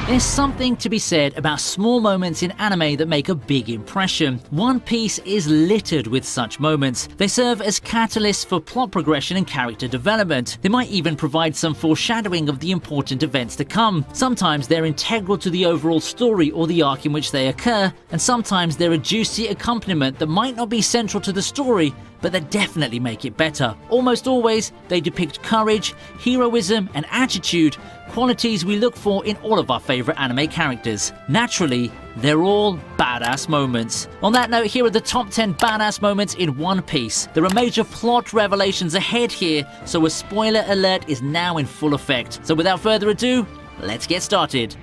There's something to be said about small moments in anime that make a big impression. One Piece is littered with such moments. They serve as catalysts for plot progression and character development. They might even provide some foreshadowing of the important events to come. Sometimes they're integral to the overall story or the arc in which they occur, and sometimes they're a juicy accompaniment that might not be central to the story, but that definitely make it better. Almost always, they depict courage, heroism, and attitude, qualities we look for in all of our favorite anime characters. Naturally, they're all badass moments. On that note, here are the top 10 badass moments in One Piece. There are major plot revelations ahead here, so a spoiler alert is now in full effect. So without further ado, let's get started.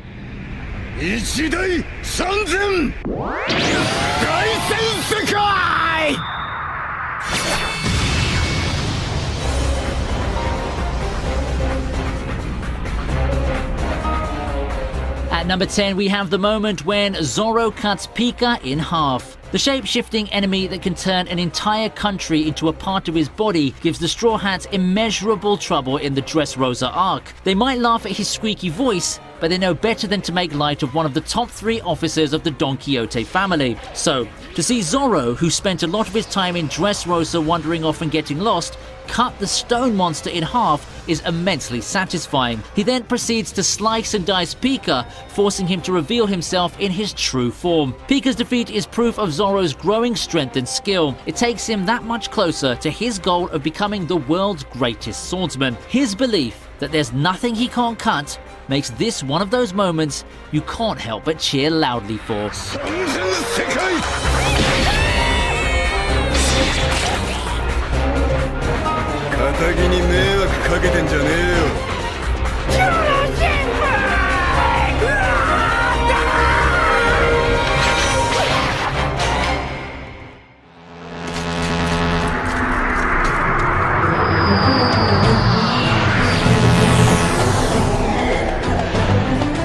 At number 10, we have the moment when Zoro cuts Pika in half. The shape-shifting enemy that can turn an entire country into a part of his body gives the Straw Hats immeasurable trouble in the Dressrosa arc. They might laugh at his squeaky voice, but they know better than to make light of one of the top 3 officers of the Don Quixote family. So, to see Zoro, who spent a lot of his time in Dressrosa wandering off and getting lost, cut the stone monster in half is immensely satisfying. He then proceeds to slice and dice Pika, forcing him to reveal himself in his true form. Pika's defeat is proof of Zoro's growing strength and skill. It takes him that much closer to his goal of becoming the world's greatest swordsman. His belief that there's nothing he can't cut makes this one of those moments you can't help but cheer loudly for.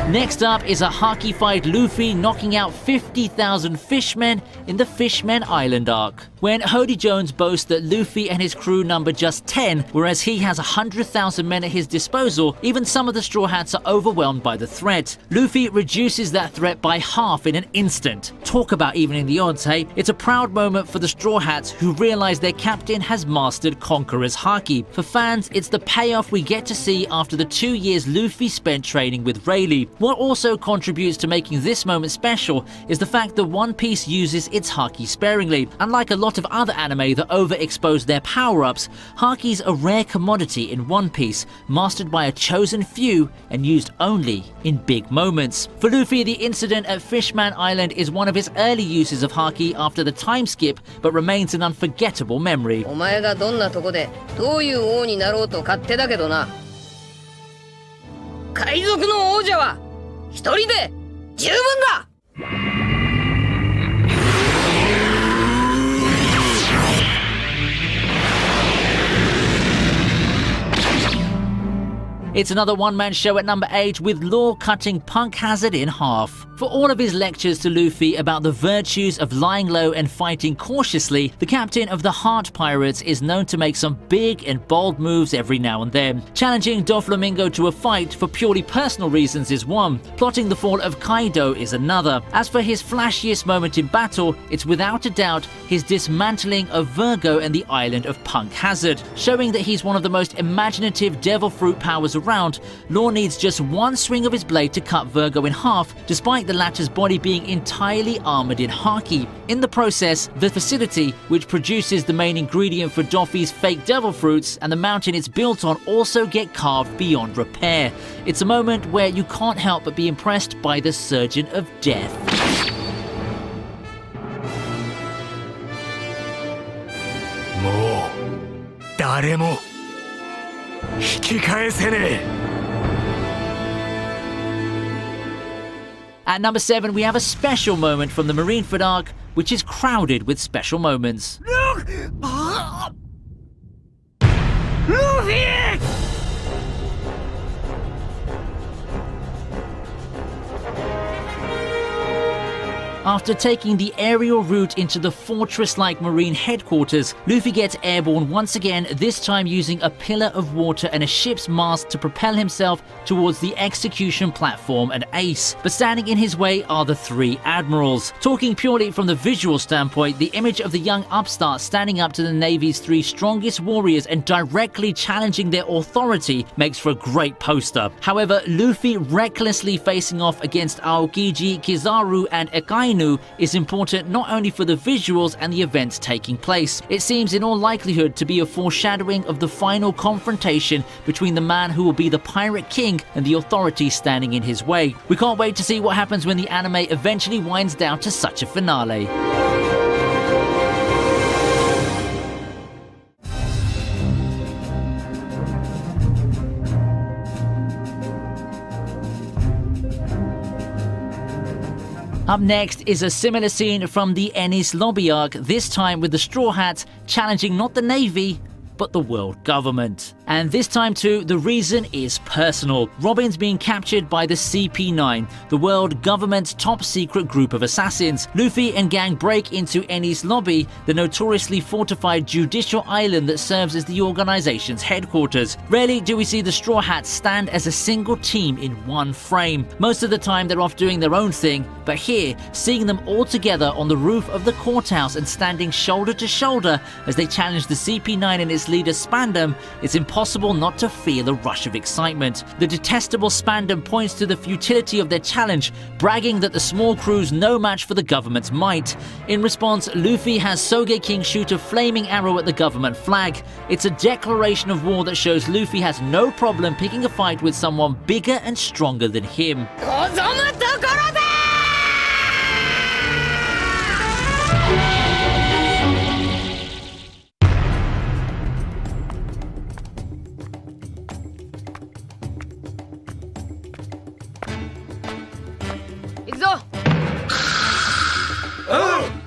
Next up is a haki-fied Luffy knocking out 50,000 fishmen in the Fishmen Island arc. When Hody Jones boasts that Luffy and his crew number just 10, whereas he has 100,000 men at his disposal, even some of the Straw Hats are overwhelmed by the threat. Luffy reduces that threat by half in an instant. Talk about evening the odds, hey? It's a proud moment for the Straw Hats, who realize their captain has mastered Conqueror's haki. For fans, it's the payoff we get to see after the 2 years Luffy spent training with Rayleigh. What also contributes to making this moment special is the fact that One Piece uses its haki sparingly. Unlike a lot of other anime that overexpose their power-ups, haki's a rare commodity in One Piece, mastered by a chosen few and used only in big moments. For Luffy, the incident at Fishman Island is one of his early uses of haki after the time skip, but remains an unforgettable memory. お前がどんなとこでどういう王になろうと勝手だけどな。海賊の王者は一人で十分だ。It's another one-man show at number 8 with Law cutting Punk Hazard in half. For all of his lectures to Luffy about the virtues of lying low and fighting cautiously, the captain of the Heart Pirates is known to make some big and bold moves every now and then. Challenging Doflamingo to a fight for purely personal reasons is one. Plotting the fall of Kaido is another. As for his flashiest moment in battle, it's without a doubt his dismantling of Virgo and the island of Punk Hazard. Showing that he's one of the most imaginative devil fruit powers around, Law needs just one swing of his blade to cut Virgo in half, despite the latter's body being entirely armored in haki. In the process, the facility, which produces the main ingredient for Doffy's fake devil fruits, and the mountain it's built on also get carved beyond repair. It's a moment where you can't help but be impressed by the Surgeon of Death. もう誰も引き返せねえ。 At number 7, we have a special moment from the Marineford arc, which is crowded with special moments. After taking the aerial route into the fortress-like marine headquarters, Luffy gets airborne once again, this time using a pillar of water and a ship's mast to propel himself towards the execution platform and Ace. But standing in his way are the three admirals. Talking purely from the visual standpoint, the image of the young upstart standing up to the Navy's three strongest warriors and directly challenging their authority makes for a great poster. However, Luffy recklessly facing off against Aokiji, Kizaru and Akainu is important not only for the visuals and the events taking place. It seems in all likelihood to be a foreshadowing of the final confrontation between the man who will be the Pirate King and the authorities standing in his way. We can't wait to see what happens when the anime eventually winds down to such a finale. Up next is a similar scene from the Enies Lobby arc, this time with the Straw Hats challenging not the Navy, but the world government. And this time too, the reason is personal. Robin's being captured by the CP9, the world government's top secret group of assassins. Luffy and gang break into Enies Lobby, the notoriously fortified judicial island that serves as the organization's headquarters. Rarely do we see the Straw Hats stand as a single team in one frame. Most of the time they're off doing their own thing, but here, seeing them all together on the roof of the courthouse and standing shoulder to shoulder as they challenge the CP9 and its leader Spandam, it's impossible not to feel a rush of excitement. The detestable Spandam points to the futility of their challenge, bragging that the small crew's no match for the government's might. In response, Luffy has Sogeking shoot a flaming arrow at the government flag. It's a declaration of war that shows Luffy has no problem picking a fight with someone bigger and stronger than him.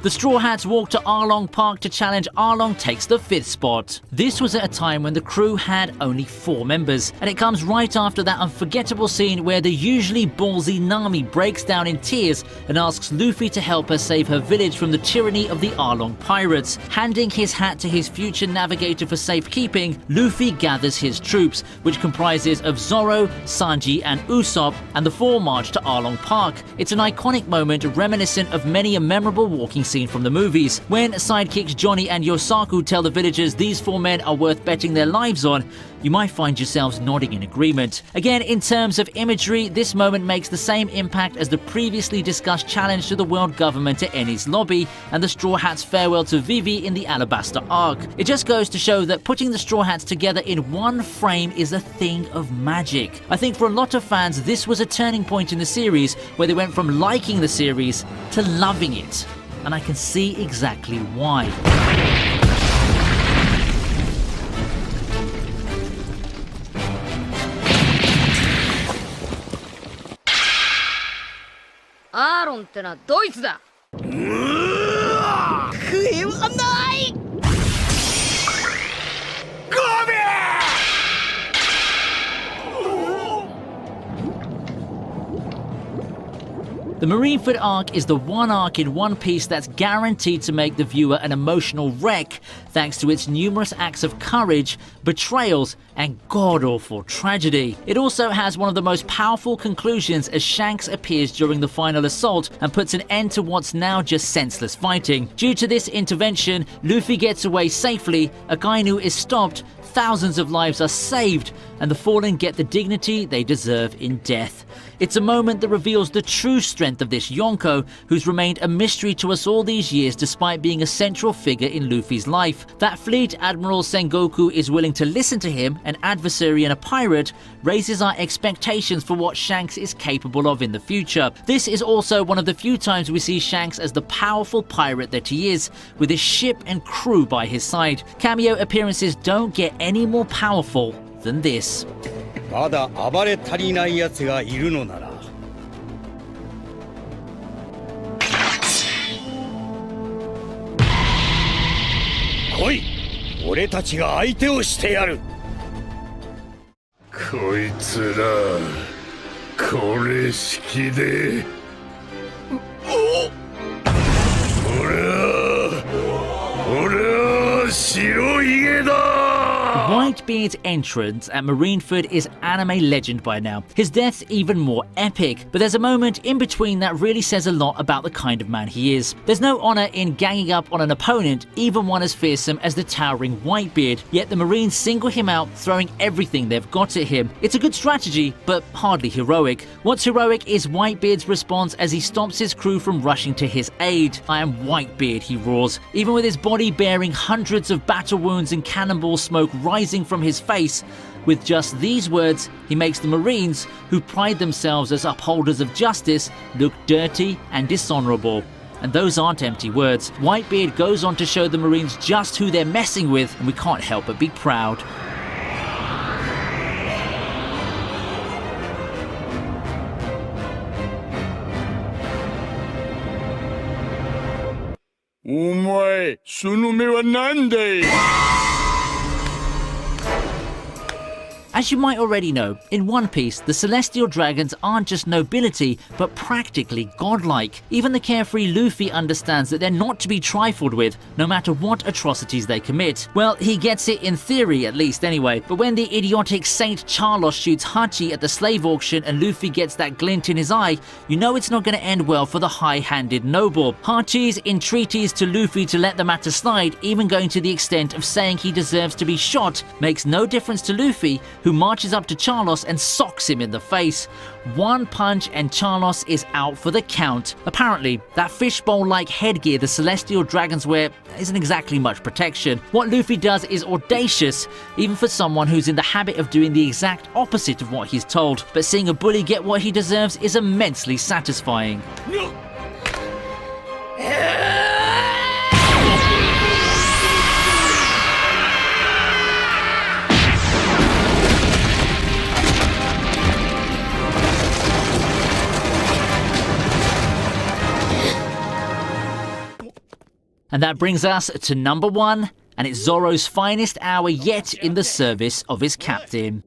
The Straw Hats walk to Arlong Park to challenge Arlong takes the 5th spot. This was at a time when the crew had only 4 members, and it comes right after that unforgettable scene where the usually ballsy Nami breaks down in tears and asks Luffy to help her save her village from the tyranny of the Arlong pirates. Handing his hat to his future navigator for safekeeping, Luffy gathers his troops, which comprises of Zoro, Sanji and Usopp, and the 4 march to Arlong Park. It's an iconic moment reminiscent of many a memorable walking scene from the movies. When sidekicks Johnny and Yosaku tell the villagers these 4 men are worth betting their lives on, you might find yourselves nodding in agreement. Again, in terms of imagery, this moment makes the same impact as the previously discussed challenge to the world government at Enies Lobby and the Straw Hats' farewell to Vivi in the Alabasta arc. It just goes to show that putting the Straw Hats together in one frame is a thing of magic. I think for a lot of fans, this was a turning point in the series where they went from liking the series to loving it. And I can see exactly why. Aaron ってのはドイツだ。食えはない。The Marineford arc is the one arc in One Piece that's guaranteed to make the viewer an emotional wreck thanks to its numerous acts of courage, betrayals, and god-awful tragedy. It also has one of the most powerful conclusions as Shanks appears during the final assault and puts an end to what's now just senseless fighting. Due to this intervention, Luffy gets away safely, Akainu is stopped, thousands of lives are saved, and the fallen get the dignity they deserve in death. It's a moment that reveals the true strength of this Yonko, who's remained a mystery to us all these years despite being a central figure in Luffy's life. That Fleet Admiral Sengoku is willing to listen to him, an adversary and a pirate, raises our expectations for what Shanks is capable of in the future. This is also one of the few times we see Shanks as the powerful pirate that he is, with his ship and crew by his side. Cameo appearances don't get any more powerful than this. まだ暴れ足りない奴がいるのなら来い、俺たちが相手をしてやる。こいつらこれ式で。おっ Whitebeard's entrance at Marineford is anime legend by now. His death's even more epic, but there's a moment in between that really says a lot about the kind of man he is. There's no honor in ganging up on an opponent, even one as fearsome as the towering Whitebeard, yet the Marines single him out, throwing everything they've got at him. It's a good strategy, but hardly heroic. What's heroic is Whitebeard's response as he stops his crew from rushing to his aid. "I am Whitebeard," he roars, even with his body bearing hundreds of battle wounds and cannonball smoke rising from his face. With just these words, he makes the Marines, who pride themselves as upholders of justice, look dirty and dishonorable. And those aren't empty words. Whitebeard goes on to show the Marines just who they're messing with, and we can't help but be proud. Omae, その目は何だい? As you might already know, in One Piece, the Celestial Dragons aren't just nobility, but practically godlike. Even the carefree Luffy understands that they're not to be trifled with, no matter what atrocities they commit. Well, he gets it in theory, at least anyway, but when the idiotic Saint Charlos shoots Hachi at the slave auction and Luffy gets that glint in his eye, you know it's not going to end well for the high-handed noble. Hachi's entreaties to Luffy to let the matter slide, even going to the extent of saying he deserves to be shot, makes no difference to Luffy, who marches up to Charlos and socks him in the face. One punch and Charlos is out for the count. Apparently, that fishbowl-like headgear the Celestial Dragons wear isn't exactly much protection. What Luffy does is audacious, even for someone who's in the habit of doing the exact opposite of what he's told. But seeing a bully get what he deserves is immensely satisfying. And that brings us to number 1, and it's Zoro's finest hour yet in the service of his captain.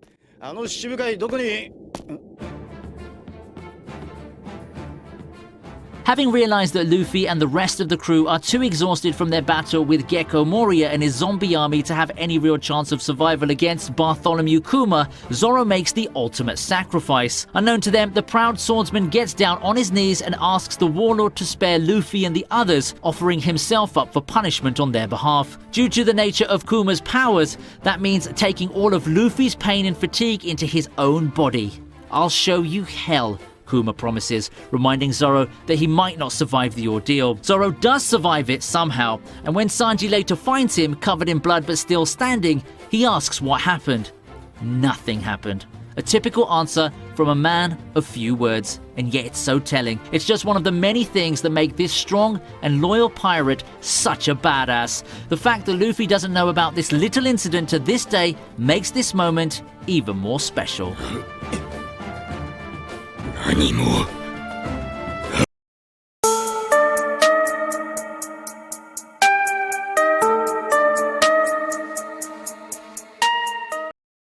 Having realized that Luffy and the rest of the crew are too exhausted from their battle with Gecko Moria and his zombie army to have any real chance of survival against Bartholomew Kuma, Zoro makes the ultimate sacrifice. Unknown to them, the proud swordsman gets down on his knees and asks the warlord to spare Luffy and the others, offering himself up for punishment on their behalf. Due to the nature of Kuma's powers, that means taking all of Luffy's pain and fatigue into his own body. "I'll show you hell," Kuma promises, reminding Zoro that he might not survive the ordeal. Zoro does survive it somehow, and when Sanji later finds him covered in blood but still standing, he asks what happened. Nothing happened. A typical answer from a man of few words, and yet it's so telling. It's just one of the many things that make this strong and loyal pirate such a badass. The fact that Luffy doesn't know about this little incident to this day makes this moment even more special. 何も